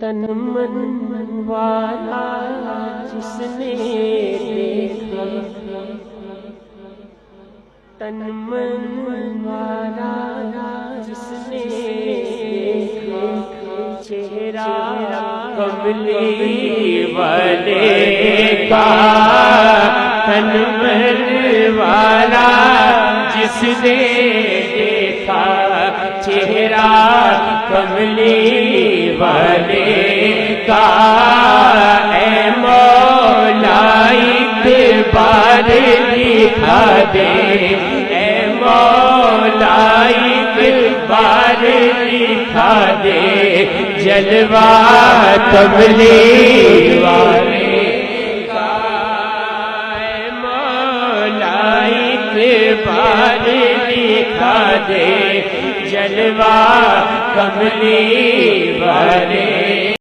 تن من والا جس نے دیکھا، تن من والا جس نے دیکھا، چہرہ کملی والے کا، تن من والا جس نے دیکھا، چہرہ کملی والے کا، اے مولا ایک بار دکھا دے، اے مولا ایک بار دکھا دے، جلوہ کملی والے کا، اے مولا ایک بار دکھا دے، جلوہ کملی والے